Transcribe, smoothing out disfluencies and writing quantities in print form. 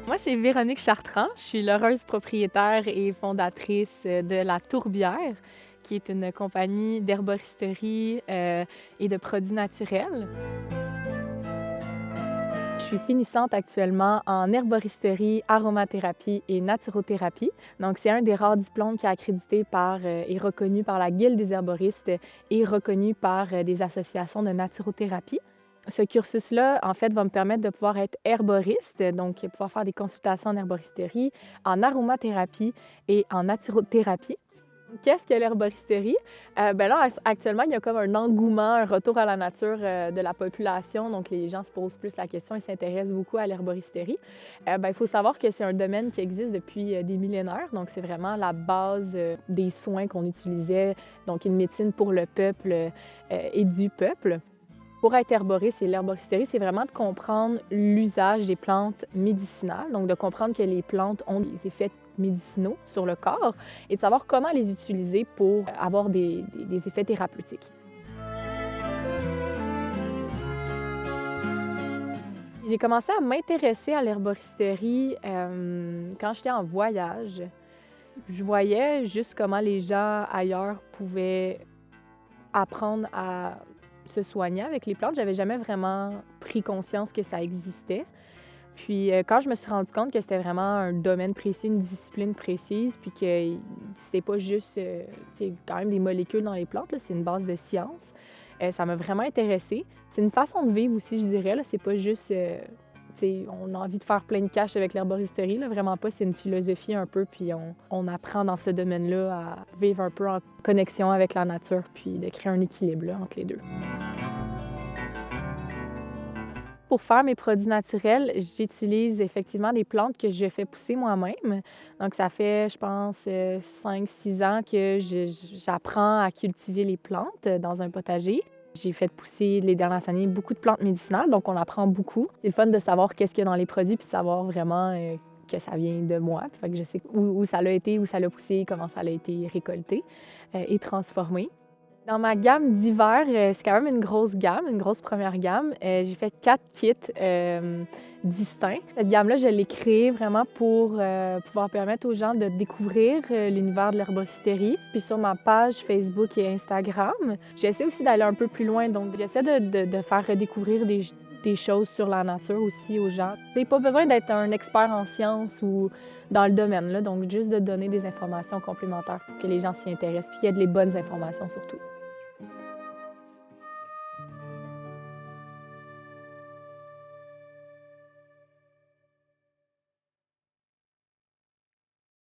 Moi, c'est Véronique Chartrand. Je suis l'heureuse propriétaire et fondatrice de La Tourbière, qui est une compagnie d'herboristerie et de produits naturels. Je suis finissante actuellement en herboristerie, aromathérapie et naturothérapie. Donc, c'est un des rares diplômes qui est accrédité par et reconnu par la Guilde des herboristes et reconnu par des associations de naturothérapie. Ce cursus-là, en fait, va me permettre de pouvoir être herboriste, donc pouvoir faire des consultations en herboristerie, en aromathérapie et en naturothérapie. Qu'est-ce que l'herboristerie? Ben là, actuellement, il y a comme un engouement, un retour à la nature de la population. Donc, les gens se posent plus la question et s'intéressent beaucoup à l'herboristerie. Il faut savoir que c'est un domaine qui existe depuis des millénaires. Donc, c'est vraiment la base des soins qu'on utilisait. Donc, une médecine pour le peuple et du peuple. Pour être herboriste et l'herboristerie, c'est vraiment de comprendre l'usage des plantes médicinales, donc de comprendre que les plantes ont des effets médicinaux sur le corps et de savoir comment les utiliser pour avoir des effets thérapeutiques. J'ai commencé à m'intéresser à l'herboristerie quand j'étais en voyage. Je voyais juste comment les gens ailleurs pouvaient apprendre à se soigner avec les plantes. J'avais jamais vraiment pris conscience que ça existait. Puis quand je me suis rendu compte que c'était vraiment un domaine précis, une discipline précise, puis que c'était pas juste, tu sais, quand même des molécules dans les plantes, là, c'est une base de science, ça m'a vraiment intéressée. C'est une façon de vivre aussi, je dirais, là, c'est pas juste, tu sais, on a envie de faire plein de cash avec l'herboristerie, là, vraiment pas, c'est une philosophie un peu, puis on apprend dans ce domaine-là à vivre un peu en connexion avec la nature, puis de créer un équilibre là, entre les deux. Pour faire mes produits naturels, j'utilise effectivement des plantes que je fais pousser moi-même. Donc, ça fait, je pense, 5-6 ans que j'apprends à cultiver les plantes dans un potager. J'ai fait pousser les dernières années beaucoup de plantes médicinales, donc on apprend beaucoup. C'est le fun de savoir qu'est-ce qu'il y a dans les produits puis de savoir vraiment que ça vient de moi. Fait que je sais où ça l'a été, où ça l'a poussé, comment ça a été récolté et transformé. Dans ma gamme d'hiver, c'est quand même une grosse gamme, une grosse première gamme. J'ai fait 4 kits distincts. Cette gamme-là, je l'ai créée vraiment pour pouvoir permettre aux gens de découvrir l'univers de l'herboristerie. Puis sur ma page Facebook et Instagram, j'essaie aussi d'aller un peu plus loin. Donc, j'essaie de faire redécouvrir des choses sur la nature aussi aux gens. Tu n'as pas besoin d'être un expert en sciences ou dans le domaine, là, donc juste de donner des informations complémentaires pour que les gens s'y intéressent puis qu'il y ait les bonnes informations surtout.